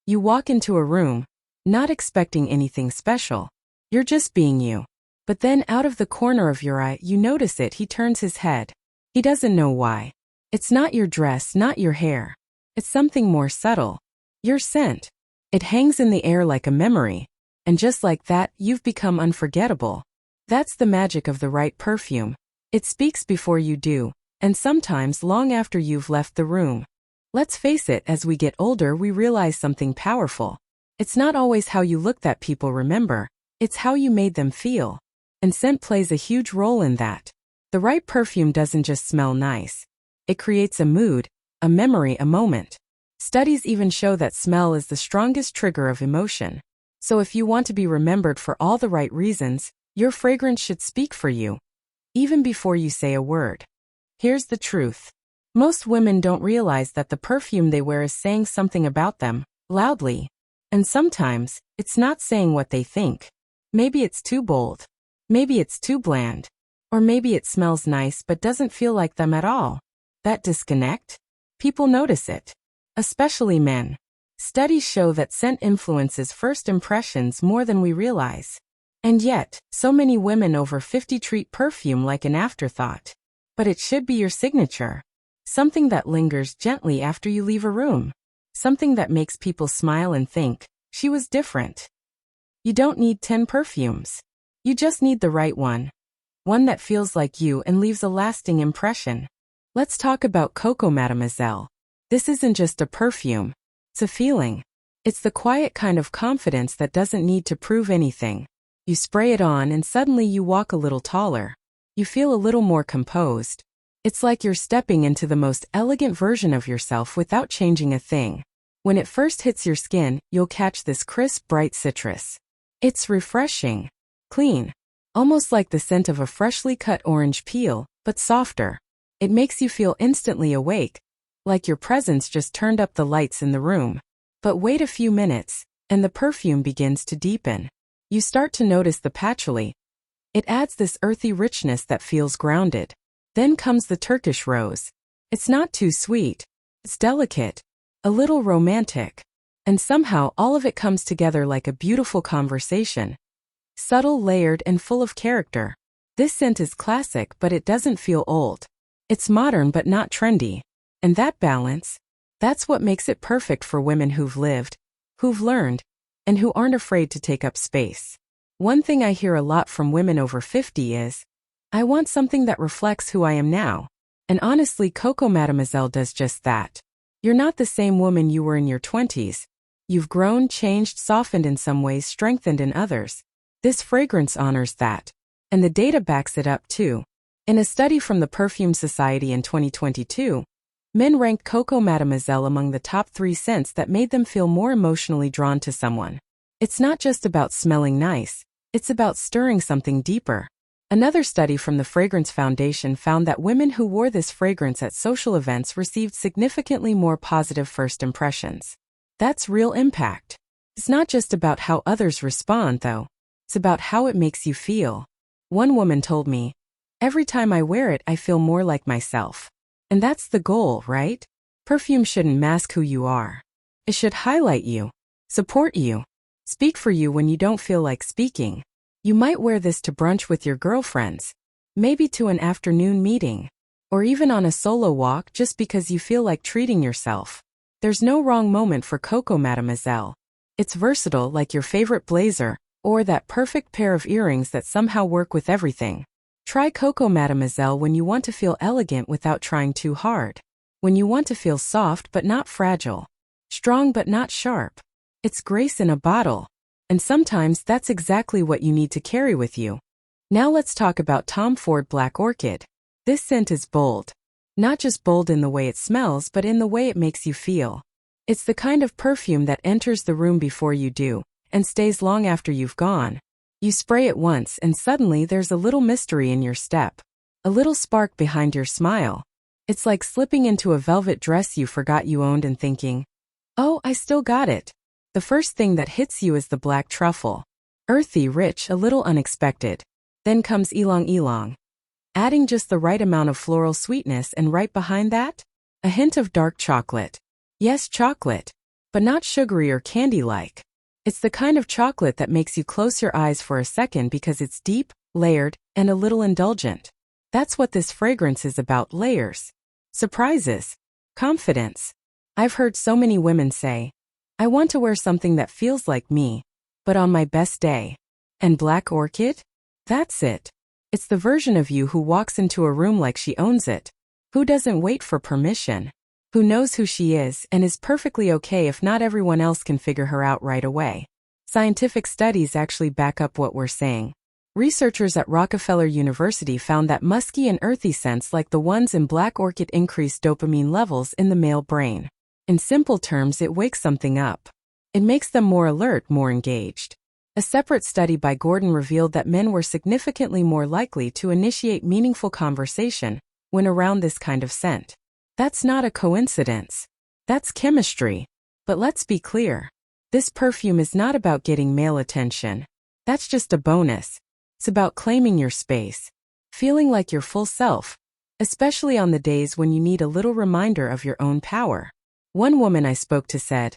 You walk into a room, not expecting anything special. You're just being you. But then out of the corner of your eye, you notice it. He turns his head. He doesn't know why. It's not your dress, not your hair. It's something more subtle. Your scent. It hangs in the air like a memory. And just like that, you've become unforgettable. That's the magic of the right perfume. It speaks before you do, and sometimes long after you've left the room. Let's face it, as we get older, we realize something powerful. It's not always how you look that people remember. It's how you made them feel. And scent plays a huge role in that. The right perfume doesn't just smell nice. It creates a mood, a memory, a moment. Studies even show that smell is the strongest trigger of emotion. So if you want to be remembered for all the right reasons, your fragrance should speak for you, even before you say a word. Here's the truth. Most women don't realize that the perfume they wear is saying something about them, loudly. And sometimes, it's not saying what they think. Maybe it's too bold. Maybe it's too bland. Or maybe it smells nice but doesn't feel like them at all. That disconnect? People notice it. Especially men. Studies show that scent influences first impressions more than we realize. And yet, so many women over 50 treat perfume like an afterthought. But it should be your signature. Something that lingers gently after you leave a room. Something that makes people smile and think, she was different. You don't need 10 perfumes. You just need the right one. One that feels like you and leaves a lasting impression. Let's talk about Coco Mademoiselle. This isn't just a perfume. It's a feeling. It's the quiet kind of confidence that doesn't need to prove anything. You spray it on and suddenly you walk a little taller. You feel a little more composed. It's like you're stepping into the most elegant version of yourself without changing a thing. When it first hits your skin, you'll catch this crisp, bright citrus. It's refreshing. Clean. Almost like the scent of a freshly cut orange peel, but softer. It makes you feel instantly awake. Like your presence just turned up the lights in the room. But wait a few minutes, and the perfume begins to deepen. You start to notice the patchouli. It adds this earthy richness that feels grounded. Then comes the Turkish rose. It's not too sweet. It's delicate. A little romantic. And somehow all of it comes together like a beautiful conversation. Subtle, layered, and full of character. This scent is classic, but it doesn't feel old. It's modern but not trendy. And that balance, that's what makes it perfect for women who've lived, who've learned, and who aren't afraid to take up space. One thing I hear a lot from women over 50 is, I want something that reflects who I am now. And honestly, Coco Mademoiselle does just that. You're not the same woman you were in your 20s. You've grown, changed, softened in some ways, strengthened in others. This fragrance honors that. And the data backs it up too. In a study from the Perfume Society in 2022, men ranked Coco Mademoiselle among the top 3 scents that made them feel more emotionally drawn to someone. It's not just about smelling nice, it's about stirring something deeper. Another study from the Fragrance Foundation found that women who wore this fragrance at social events received significantly more positive first impressions. That's real impact. It's not just about how others respond, though. It's about how it makes you feel. One woman told me, every time I wear it, I feel more like myself. And that's the goal, right? Perfume shouldn't mask who you are. It should highlight you, support you, speak for you when you don't feel like speaking. You might wear this to brunch with your girlfriends, maybe to an afternoon meeting, or even on a solo walk just because you feel like treating yourself. There's no wrong moment for Coco Mademoiselle. It's versatile, like your favorite blazer, or that perfect pair of earrings that somehow work with everything. Try Coco Mademoiselle when you want to feel elegant without trying too hard. When you want to feel soft but not fragile. Strong but not sharp. It's grace in a bottle. And sometimes that's exactly what you need to carry with you. Now let's talk about Tom Ford Black Orchid. This scent is bold. Not just bold in the way it smells, but in the way it makes you feel. It's the kind of perfume that enters the room before you do, and stays long after you've gone. You spray it once and suddenly there's a little mystery in your step. A little spark behind your smile. It's like slipping into a velvet dress you forgot you owned and thinking, oh, I still got it. The first thing that hits you is the black truffle. Earthy, rich, a little unexpected. Then comes ylang ylang. Adding just the right amount of floral sweetness, and right behind that, a hint of dark chocolate. Yes, chocolate. but not sugary or candy-like. It's the kind of chocolate that makes you close your eyes for a second because it's deep, layered, and a little indulgent. That's what this fragrance is about: layers, surprises, confidence. I've heard so many women say, I want to wear something that feels like me, but on my best day. And Black Orchid? That's it. It's the version of you who walks into a room like she owns it, who doesn't wait for permission, who knows who she is and is perfectly okay if not everyone else can figure her out right away. Scientific studies actually back up what we're saying. Researchers at Rockefeller University found that musky and earthy scents like the ones in Black Orchid increase dopamine levels in the male brain. In simple terms, it wakes something up. It makes them more alert, more engaged. A separate study by Gordon revealed that men were significantly more likely to initiate meaningful conversation when around this kind of scent. That's not a coincidence. That's chemistry. But let's be clear. This perfume is not about getting male attention. That's just a bonus. It's about claiming your space, feeling like your full self, especially on the days when you need a little reminder of your own power. One woman I spoke to said,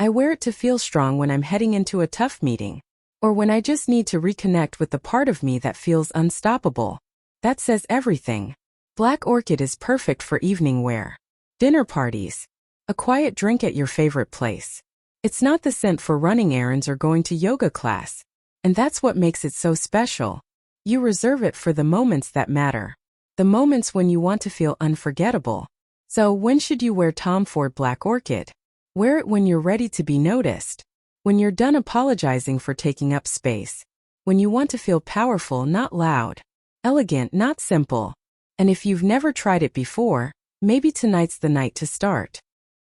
I wear it to feel strong when I'm heading into a tough meeting, or when I just need to reconnect with the part of me that feels unstoppable. That says everything. Black Orchid is perfect for evening wear, dinner parties, a quiet drink at your favorite place. It's not the scent for running errands or going to yoga class. And that's what makes it so special. You reserve it for the moments that matter. The moments when you want to feel unforgettable. So when should you wear Tom Ford Black Orchid? Wear it when you're ready to be noticed. When you're done apologizing for taking up space. When you want to feel powerful, not loud. Elegant, not simple. And if you've never tried it before, maybe tonight's the night to start.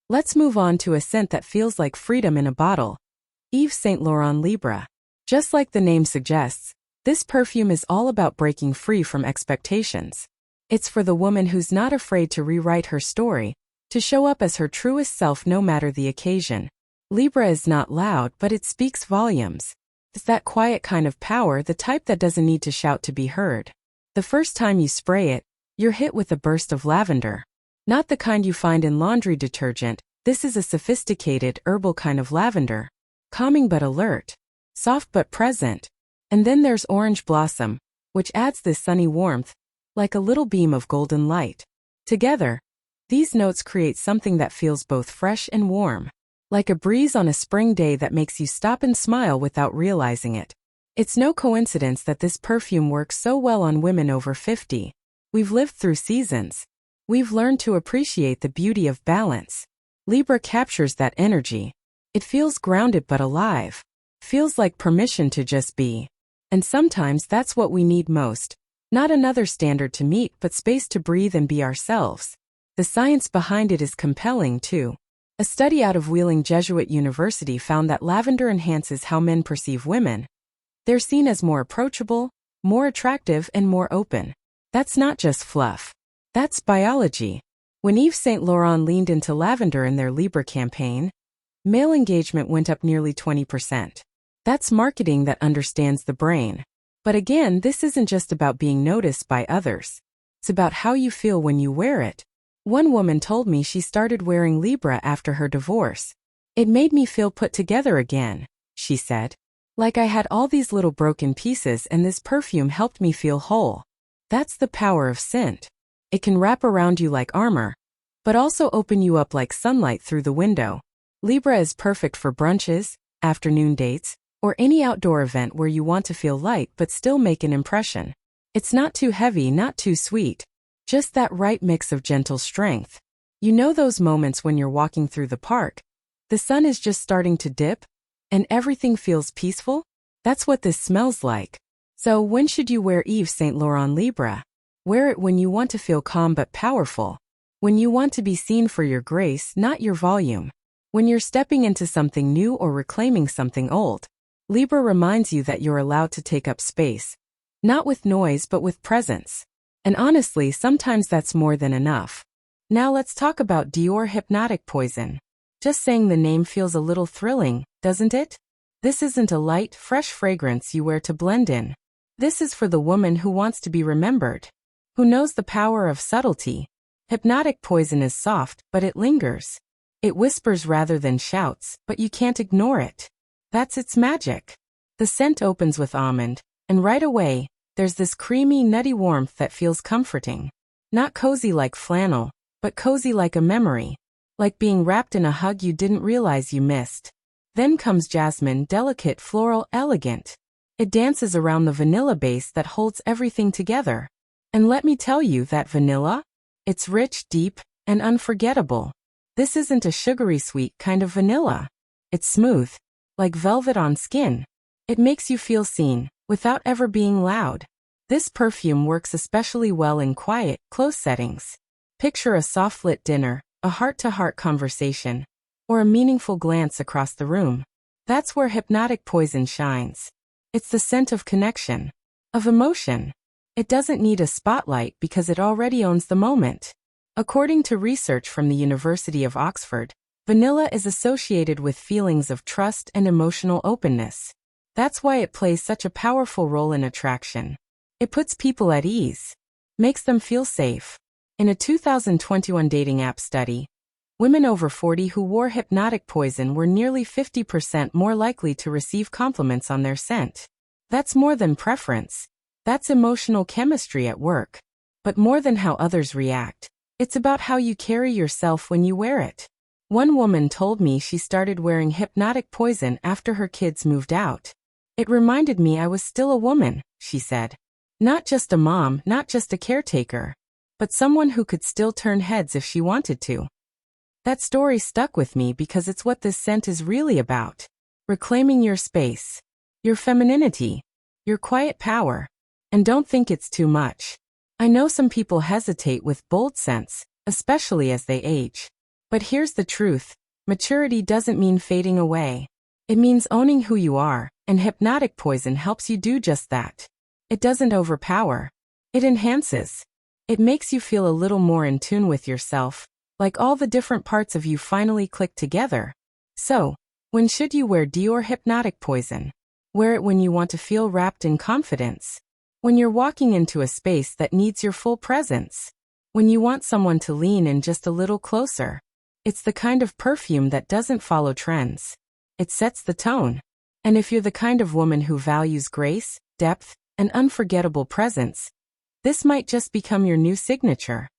Let's move on to a scent that feels like freedom in a bottle. Yves Saint Laurent Libra. Just like the name suggests, this perfume is all about breaking free from expectations. It's for the woman who's not afraid to rewrite her story, to show up as her truest self no matter the occasion. Libra is not loud, but it speaks volumes. It's that quiet kind of power, the type that doesn't need to shout to be heard. The first time you spray it, you're hit with a burst of lavender. Not the kind you find in laundry detergent. This is a sophisticated, herbal kind of lavender. Calming but alert. Soft but present. And then there's orange blossom, which adds this sunny warmth, like a little beam of golden light. Together, these notes create something that feels both fresh and warm, like a breeze on a spring day that makes you stop and smile without realizing it. It's no coincidence that this perfume works so well on women over 50. We've lived through seasons. We've learned to appreciate the beauty of balance. Libra captures that energy. It feels grounded but alive. Feels like permission to just be. And sometimes that's what we need most. Not another standard to meet, but space to breathe and be ourselves. The science behind it is compelling too. A study out of Wheeling Jesuit University found that lavender enhances how men perceive women. They're seen as more approachable, more attractive, and more open. That's not just fluff. That's biology. When Yves Saint Laurent leaned into lavender in their Libra campaign, male engagement went up nearly 20%. That's marketing that understands the brain. But again, this isn't just about being noticed by others. It's about how you feel when you wear it. One woman told me she started wearing Libra after her divorce. It made me feel put together again, she said. Like I had all these little broken pieces and this perfume helped me feel whole. That's the power of scent. It can wrap around you like armor, but also open you up like sunlight through the window. Libra is perfect for brunches, afternoon dates, or any outdoor event where you want to feel light but still make an impression. It's not too heavy, not too sweet. Just that right mix of gentle strength. You know those moments when you're walking through the park, the sun is just starting to dip, and everything feels peaceful? That's what this smells like. So when should you wear Yves Saint Laurent Libra? Wear it when you want to feel calm but powerful. When you want to be seen for your grace, not your volume. When you're stepping into something new or reclaiming something old. Libra reminds you that you're allowed to take up space. Not with noise but with presence. And honestly, sometimes that's more than enough. Now let's talk about Dior Hypnotic Poison. Just saying the name feels a little thrilling, doesn't it? This isn't a light, fresh fragrance you wear to blend in. This is for the woman who wants to be remembered. Who knows the power of subtlety. Hypnotic Poison is soft, but it lingers. It whispers rather than shouts, but you can't ignore it. That's its magic. The scent opens with almond, and right away, there's this creamy, nutty warmth that feels comforting. Not cozy like flannel, but cozy like a memory. Like being wrapped in a hug you didn't realize you missed. Then comes jasmine, delicate, floral, elegant. It dances around the vanilla base that holds everything together. And let me tell you that vanilla? It's rich, deep, and unforgettable. This isn't a sugary sweet kind of vanilla. It's smooth, like velvet on skin. It makes you feel seen, without ever being loud. This perfume works especially well in quiet, close settings. Picture a soft-lit dinner, a heart-to-heart conversation, or a meaningful glance across the room. That's where Hypnotic Poison shines. It's the scent of connection, of emotion. It doesn't need a spotlight because it already owns the moment. According to research from the University of Oxford, vanilla is associated with feelings of trust and emotional openness. That's why it plays such a powerful role in attraction. It puts people at ease, makes them feel safe. In a 2021 dating app study, women over 40 who wore Hypnotic Poison were nearly 50% more likely to receive compliments on their scent. That's more than preference. That's emotional chemistry at work. But more than how others react, it's about how you carry yourself when you wear it. One woman told me she started wearing Hypnotic Poison after her kids moved out. It reminded me I was still a woman, she said. Not just a mom, not just a caretaker, but someone who could still turn heads if she wanted to. That story stuck with me because it's what this scent is really about. Reclaiming your space, your femininity, your quiet power. And don't think it's too much. I know some people hesitate with bold scents, especially as they age. But here's the truth. Maturity doesn't mean fading away. It means owning who you are, and Hypnotic Poison helps you do just that. It doesn't overpower. It enhances. It makes you feel a little more in tune with yourself, like all the different parts of you finally click together. So, when should you wear Dior Hypnotic Poison? Wear it when you want to feel wrapped in confidence. When you're walking into a space that needs your full presence. When you want someone to lean in just a little closer. It's the kind of perfume that doesn't follow trends. It sets the tone. And if you're the kind of woman who values grace, depth, and unforgettable presence, this might just become your new signature.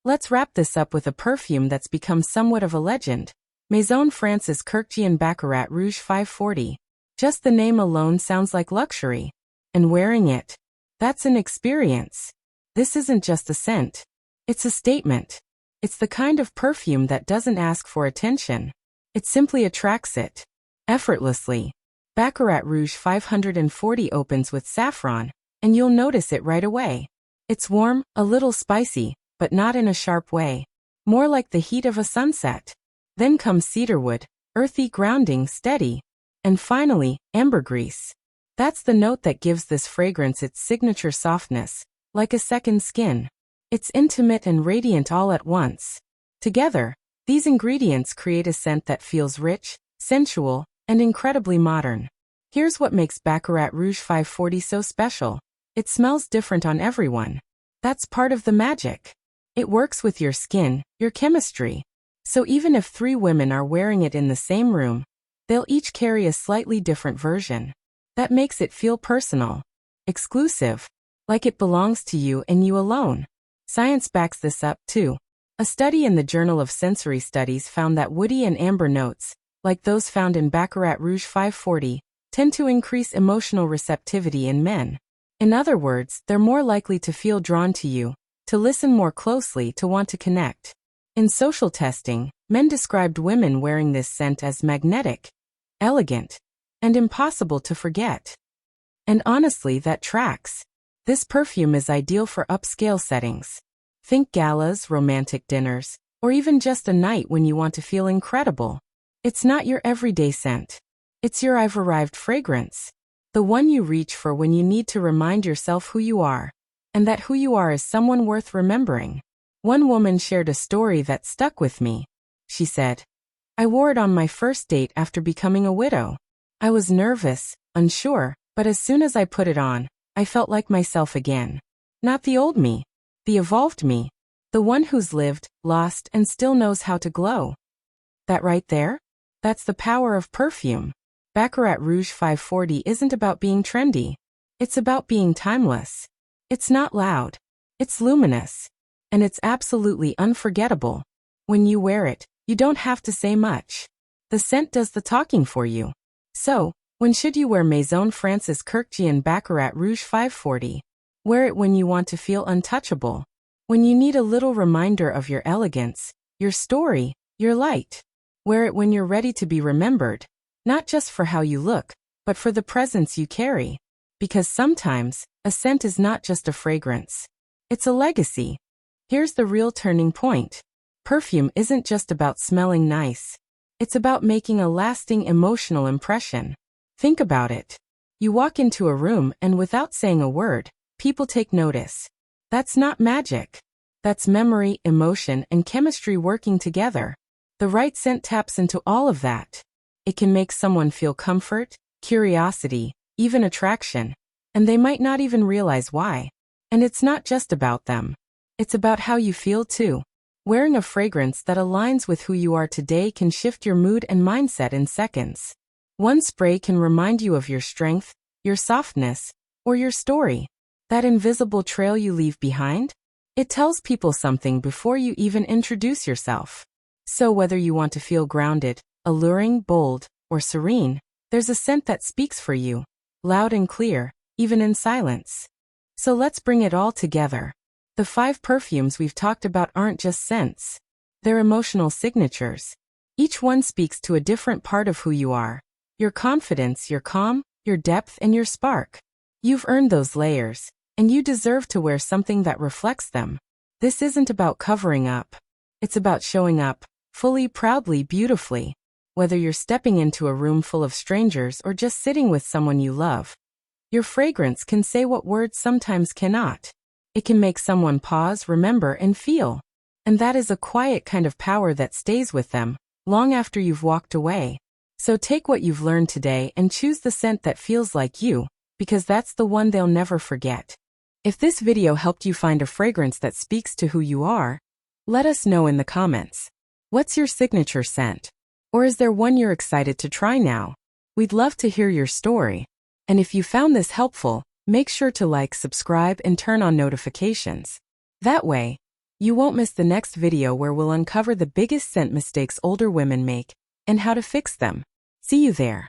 Let's wrap this up with a perfume that's become somewhat of a legend. Maison France's Kirkjian Baccarat Rouge 540. Just the name alone sounds like luxury. And wearing it, that's an experience. This isn't just a scent. It's a statement. It's the kind of perfume that doesn't ask for attention. It simply attracts it. Effortlessly. Baccarat Rouge 540 opens with saffron, and you'll notice it right away. It's warm, a little spicy, but not in a sharp way. More like the heat of a sunset. Then comes cedarwood, earthy, grounding, steady. And finally, ambergris. That's the note that gives this fragrance its signature softness, like a second skin. It's intimate and radiant all at once. Together, these ingredients create a scent that feels rich, sensual, and incredibly modern. Here's what makes Baccarat Rouge 540 so special. It smells different on everyone. That's part of the magic. It works with your skin, your chemistry. So even if 3 women are wearing it in the same room, they'll each carry a slightly different version. That makes it feel personal, exclusive, like it belongs to you and you alone. Science backs this up too. A study in the Journal of Sensory Studies found that woody and amber notes, like those found in Baccarat Rouge 540, tend to increase emotional receptivity in men. In other words, they're more likely to feel drawn to you, to listen more closely, to want to connect. In social testing, men described women wearing this scent as magnetic, elegant, and impossible to forget. And honestly, that tracks. This perfume is ideal for upscale settings. Think galas, romantic dinners, or even just a night when you want to feel incredible. It's not your everyday scent. It's your I've arrived fragrance. The one you reach for when you need to remind yourself who you are, and that who you are is someone worth remembering. One woman shared a story that stuck with me. She said, "I wore it on my first date after becoming a widow. I was nervous, unsure, but as soon as I put it on, I felt like myself again. Not the old me, the evolved me, the one who's lived, lost, and still knows how to glow." That right there? That's the power of perfume. Baccarat Rouge 540 isn't about being trendy. It's about being timeless. It's not loud. It's luminous. And it's absolutely unforgettable. When you wear it, you don't have to say much. The scent does the talking for you. So, when should you wear Maison Francis Kurkdjian Baccarat Rouge 540? Wear it when you want to feel untouchable. When you need a little reminder of your elegance, your story, your light. Wear it when you're ready to be remembered, not just for how you look, but for the presence you carry. Because sometimes, a scent is not just a fragrance. It's a legacy. Here's the real turning point. Perfume isn't just about smelling nice. It's about making a lasting emotional impression. Think about it. You walk into a room and without saying a word, people take notice. That's not magic. That's memory, emotion, and chemistry working together. The right scent taps into all of that. It can make someone feel comfort, curiosity, even attraction, and they might not even realize why. And it's not just about them. It's about how you feel too. Wearing a fragrance that aligns with who you are today can shift your mood and mindset in seconds. One spray can remind you of your strength, your softness, or your story. That invisible trail you leave behind? It tells people something before you even introduce yourself. So whether you want to feel grounded, alluring, bold, or serene, there's a scent that speaks for you, loud and clear, even in silence. So let's bring it all together. The 5 perfumes we've talked about aren't just scents. They're emotional signatures. Each one speaks to a different part of who you are. Your confidence, your calm, your depth, and your spark. You've earned those layers, and you deserve to wear something that reflects them. This isn't about covering up. It's about showing up, fully, proudly, beautifully. Whether you're stepping into a room full of strangers or just sitting with someone you love, your fragrance can say what words sometimes cannot. It can make someone pause, remember, and feel. And that is a quiet kind of power that stays with them, long after you've walked away. So take what you've learned today and choose the scent that feels like you, because that's the one they'll never forget. If this video helped you find a fragrance that speaks to who you are, let us know in the comments. What's your signature scent? Or is there one you're excited to try now? We'd love to hear your story. And if you found this helpful, make sure to like, subscribe, and turn on notifications. That way, you won't miss the next video where we'll uncover the biggest scent mistakes older women make and how to fix them. See you there.